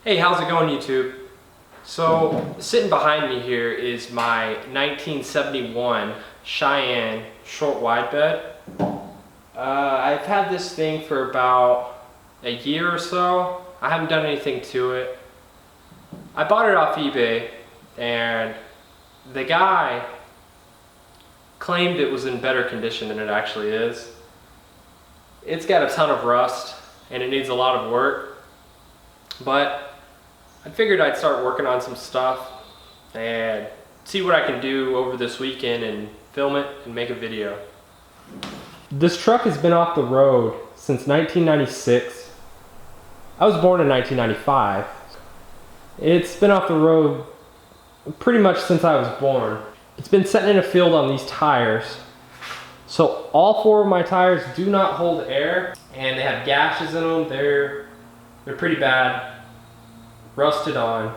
Hey, how's it going, YouTube? So, sitting behind me here is my 1971 Cheyenne short wide bed. I've had this thing for about a year or so. I haven't done anything to it. I bought it off eBay and the guy claimed it was in better condition than it actually is. It's got a ton of rust and it needs a lot of work, but I figured I'd start working on some stuff and see what I can do over this weekend and film it and make a video. This truck has been off the road since 1996. I was born in 1995. It's been off the road pretty much since I was born. It's been sitting in a field on these tires. So all four of my tires do not hold air and they have gashes in them. They're pretty bad. Rusted on.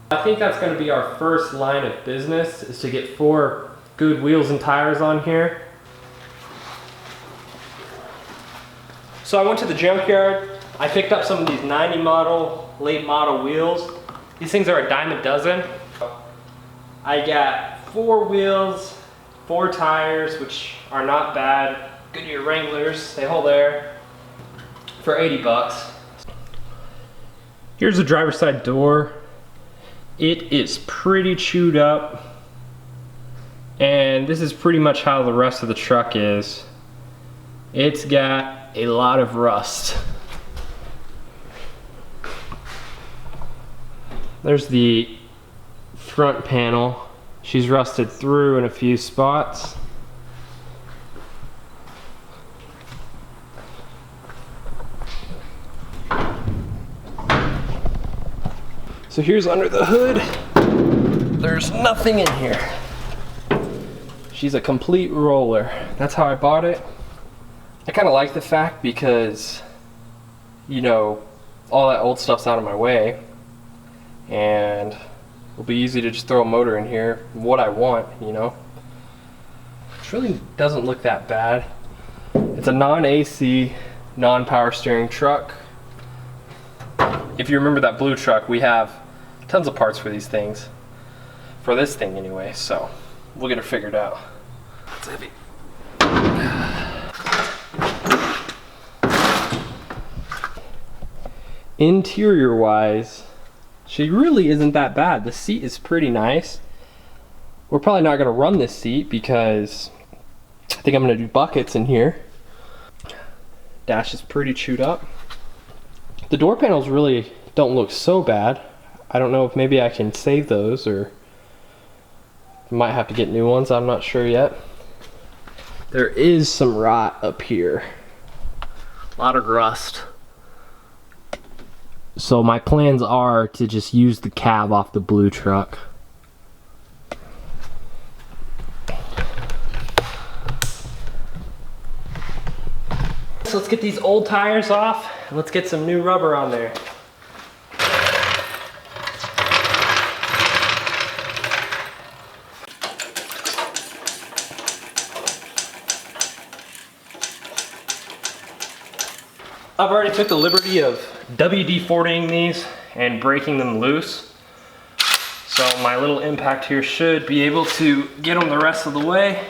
I think that's going to be our first line of business, is to get 4 good wheels and tires on here. So I went to the junkyard. I picked up some of these 90 model, late model wheels. These things are a dime a dozen. I got 4 wheels, 4 tires, which are not bad. Goodyear Wranglers, they hold air, for 80 bucks. Here's the driver's side door. It is pretty chewed up. And this is pretty much how the rest of the truck is. It's got a lot of rust. There's the front panel. She's rusted through in a few spots. So here's under the hood. There's nothing in here. She's a complete roller. That's how I bought it. I kind of like the fact because, you know, all that old stuff's out of my way. And it'll be easy to just throw a motor in here, what I want, you know. It really doesn't look that bad. It's a non-AC, non-power steering truck. If you remember that blue truck, we have tons of parts for these things. For this thing anyway, so we'll get it figured out. It's heavy. Interior wise, she really isn't that bad. The seat is pretty nice. We're probably not gonna run this seat because I think I'm gonna do buckets in here. Dash is pretty chewed up. The door panels really don't look so bad. I don't know if maybe I can save those or might have to get new ones. I'm not sure yet. There is some rot up here. A lot of rust. So my plans are to just use the cab off the blue truck. So let's get these old tires off and let's get some new rubber on there. I've already took the liberty of WD-40ing these and breaking them loose. So my little impact here should be able to get them the rest of the way.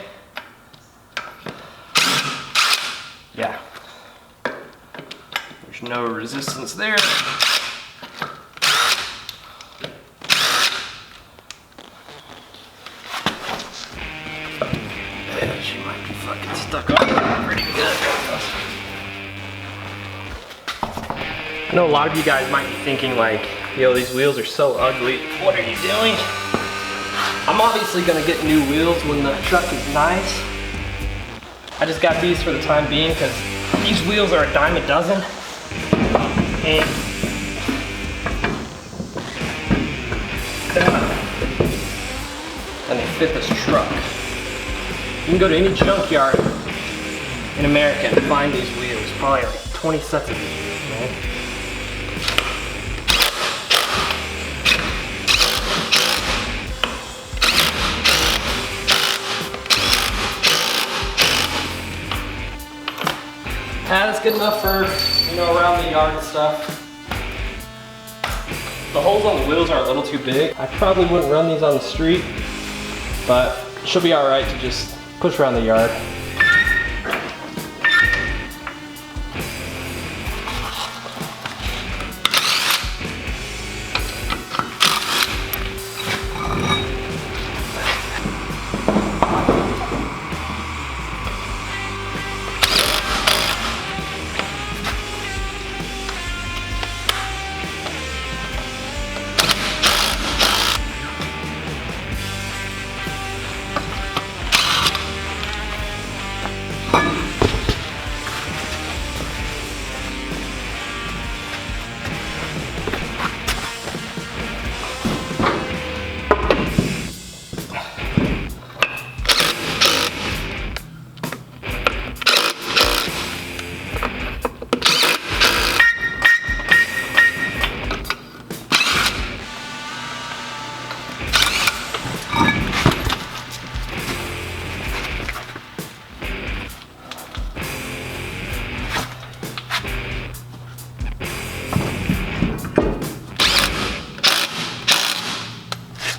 Yeah. There's no resistance there. Yeah, she might be fucking stuck on pretty good. I know a lot of you guys might be thinking like, yo, these wheels are so ugly. What are you doing? I'm obviously gonna get new wheels when the truck is nice. I just got these for the time being because these wheels are a dime a dozen. And they fit this truck. You can go to any junkyard in America and find these wheels. Probably like 20 sets of these wheels, man. That's good enough for, you know, around the yard and stuff. The holes on the wheels are a little too big. I probably wouldn't run these on the street, but it should be all right to just push around the yard.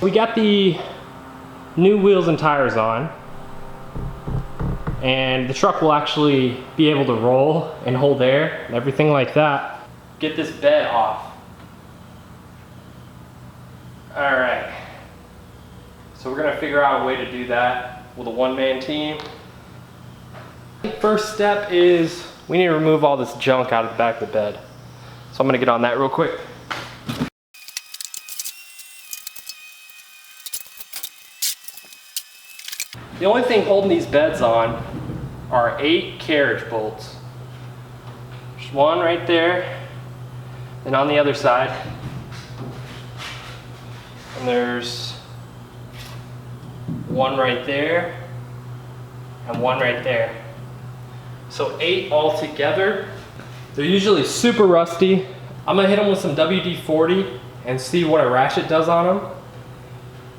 We got the new wheels and tires on, and the truck will actually be able to roll and hold air and everything like that. Get this bed off. All right, so we're gonna figure out a way to do that with a one-man team. First step is we need to remove all this junk out of the back of the bed. So I'm gonna get on that real quick. The only thing holding these beds on are 8 carriage bolts. There's one right there, and on the other side, and there's one right there, and one right there. So 8 all together. They're usually super rusty. I'm gonna hit them with some WD-40 and see what a ratchet does on them.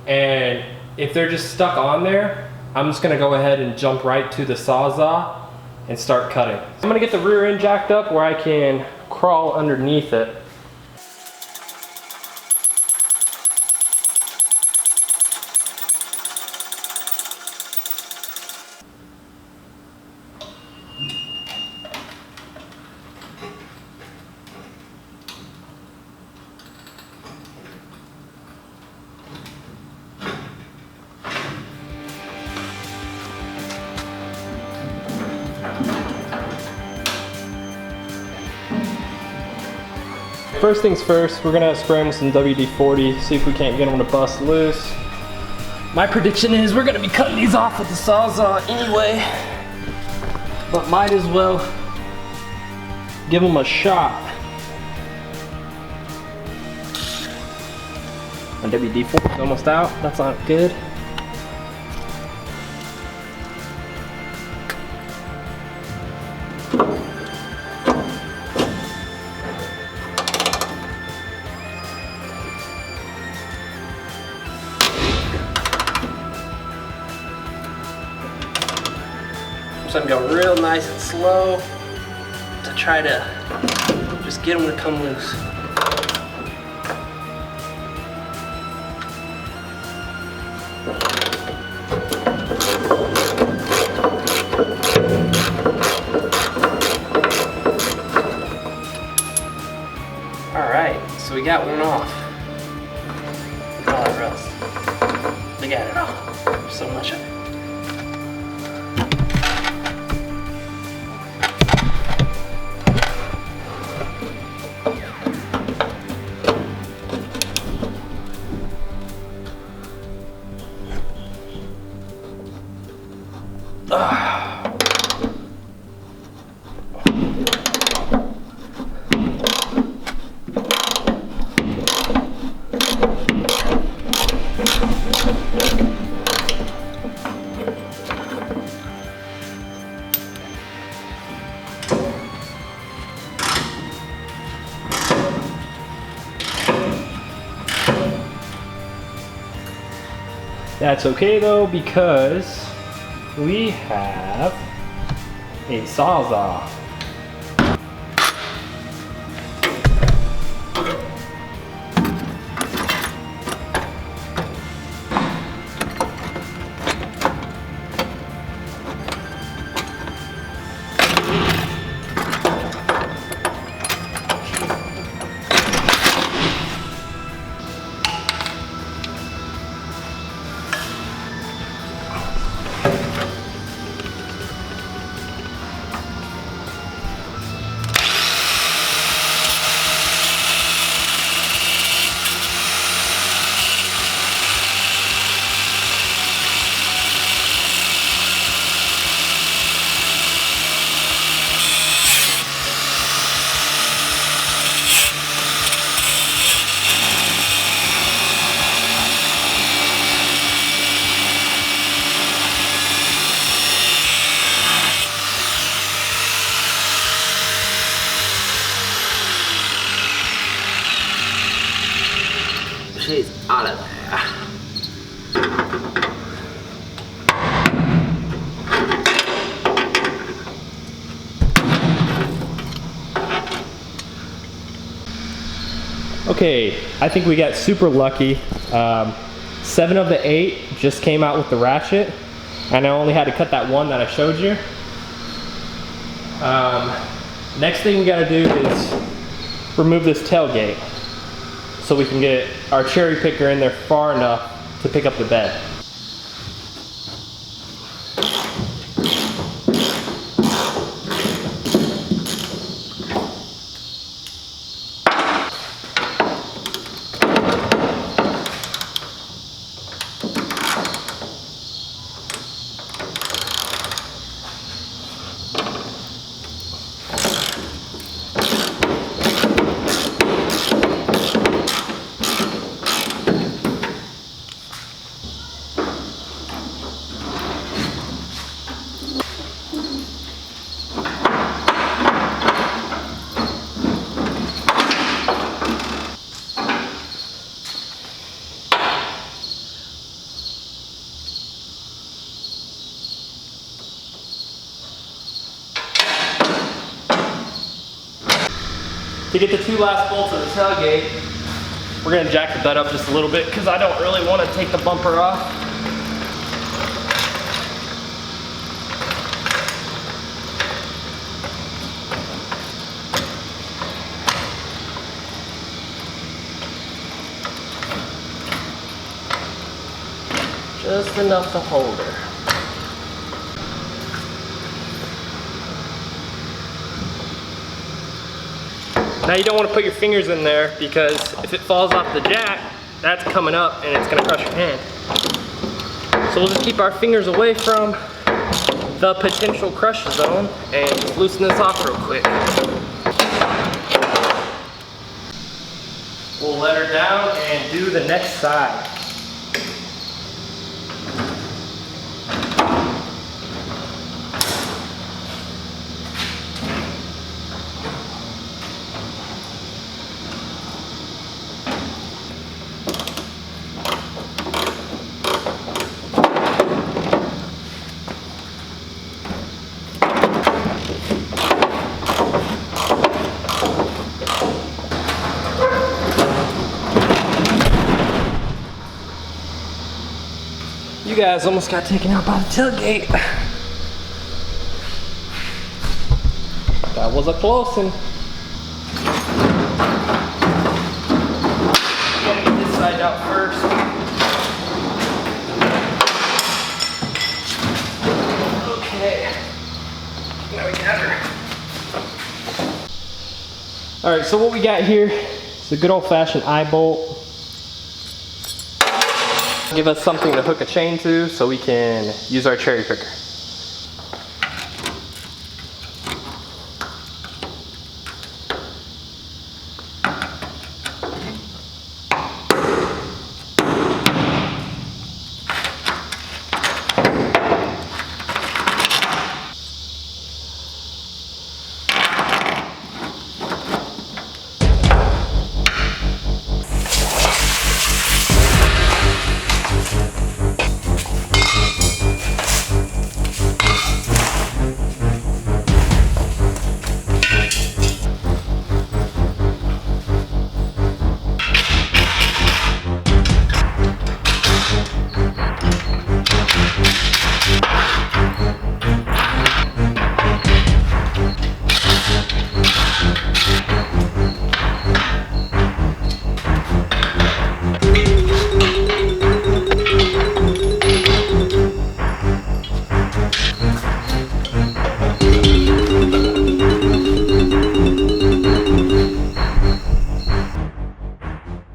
And if they're just stuck on there, I'm just gonna go ahead and jump right to the Sawzall and start cutting. I'm gonna get the rear end jacked up where I can crawl underneath it. First things first, we're gonna spray them with some WD-40, see if we can't get them to bust loose. My prediction is we're gonna be cutting these off with the Sawzall anyway, but might as well give them a shot. My WD-40 is almost out, that's not good. So I'm going real nice and slow to try to just get them to come loose. All right, so we got one off. Look at all that rust. Look at it all. There's so much of it. That's okay though, because we have a Sawzall. ricochets out of there. Okay, I think we got super lucky. 7 of the 8 just came out with the ratchet, and I only had to cut that one that I showed you. Next thing we gotta do is remove this tailgate so we can get our cherry picker in there far enough to pick up the bed. To get the 2 last bolts of the tailgate, we're gonna jack the bed up just a little bit because I don't really want to take the bumper off. Just enough to hold her. Now you don't want to put your fingers in there because if it falls off the jack, that's coming up and it's going to crush your hand. So we'll just keep our fingers away from the potential crush zone and just loosen this off real quick. We'll let her down and do the next side. You guys almost got taken out by the tailgate. That was a close one. Gotta get this side out first. Okay. Now we got her. Alright, so what we got here is a good old-fashioned eye bolt. Give us something to hook a chain to so we can use our cherry picker.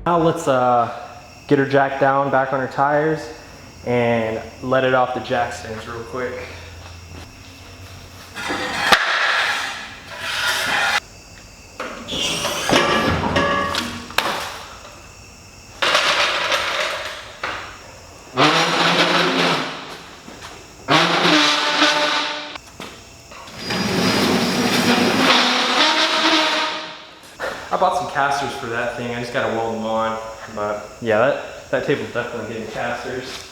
Now let's get her jacked down back on her tires and let it off the jack stands real quick. I bought some casters for that thing. I just gotta weld them on. But yeah, that table's definitely getting casters.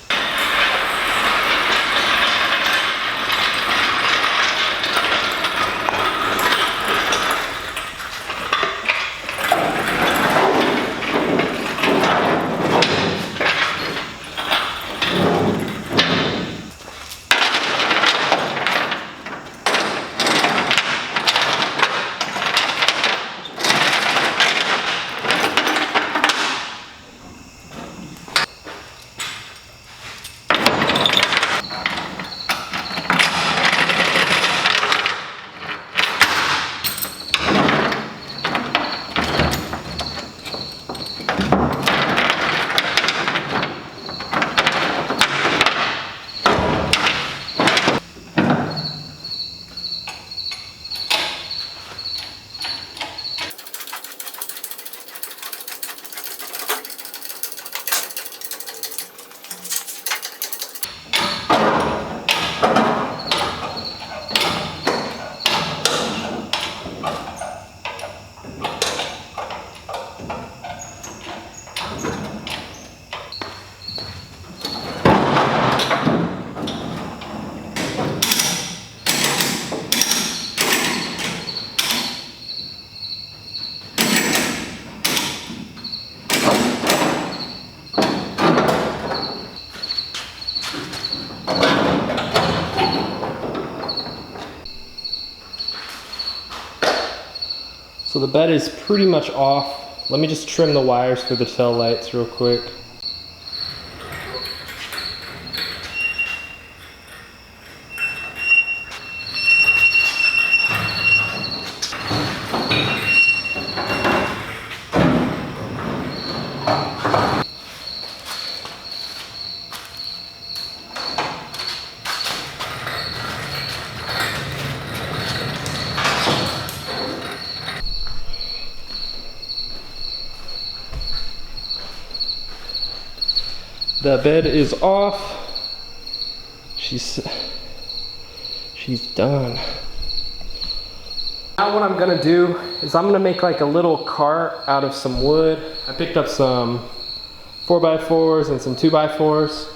So the bed is pretty much off. Let me just trim the wires for the tail lights real quick. The bed is off. She's done. Now what I'm gonna do is I'm gonna make like a little cart out of some wood. I picked up some 4x4s and some 2x4s.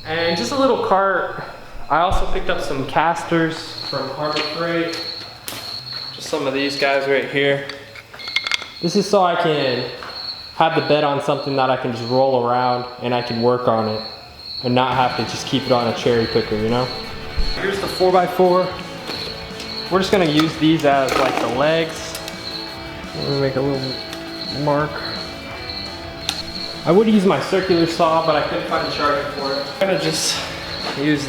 And just a little cart. I also picked up some casters from Harbor Freight. Just some of these guys right here. This is so I can have the bed on something that I can just roll around and I can work on it and not have to just keep it on a cherry picker, you know? Here's the 4x4. We're just gonna use these as like the legs. I'm gonna make a little mark. I would use my circular saw, but I couldn't find a charger for it. I'm gonna just use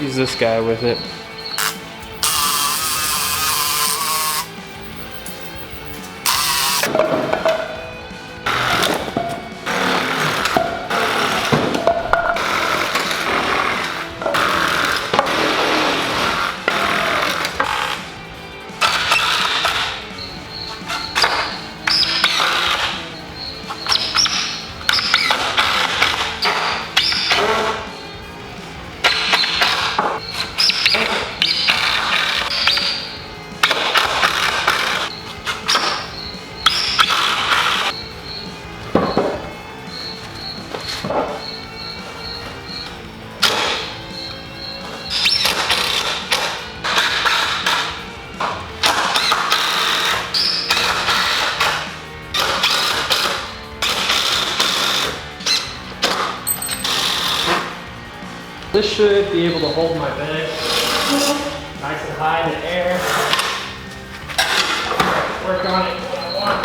use this guy with it. This should be able to hold my bed nice and high in the air. Work on it when I want.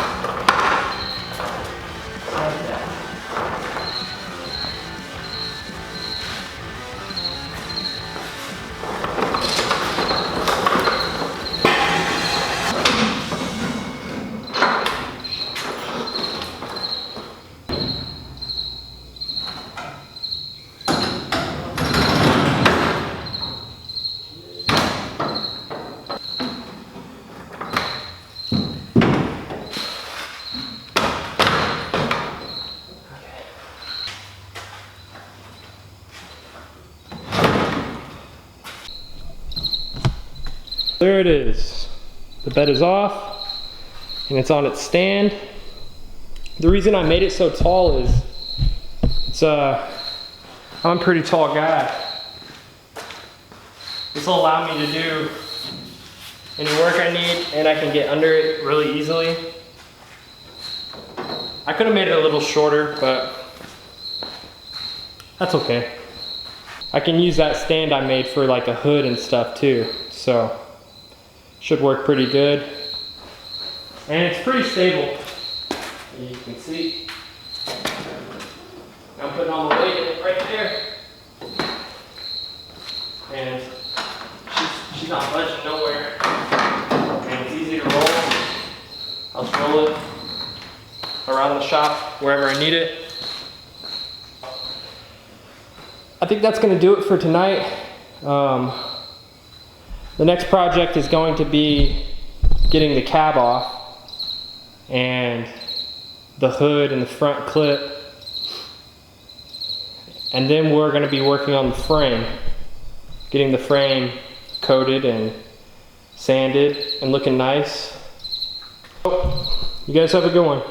Like that. There it is. The bed is off. and it's on its stand. The reason I made it so tall is I'm a pretty tall guy. This will allow me to do any work I need, and I can get under it really easily. I could have made it a little shorter, but that's okay. I can use that stand I made for like a hood and stuff too, so should work pretty good. And it's pretty stable, you can see. I'm putting all the weight in it right there, and she's not budging nowhere. And it's easy to roll. I'll just roll it around the shop wherever I need it. I think that's going to do it for tonight. The next project is going to be getting the cab off and the hood and the front clip. And then we're going to be working on the frame, getting the frame coated and sanded and looking nice. You guys have a good one.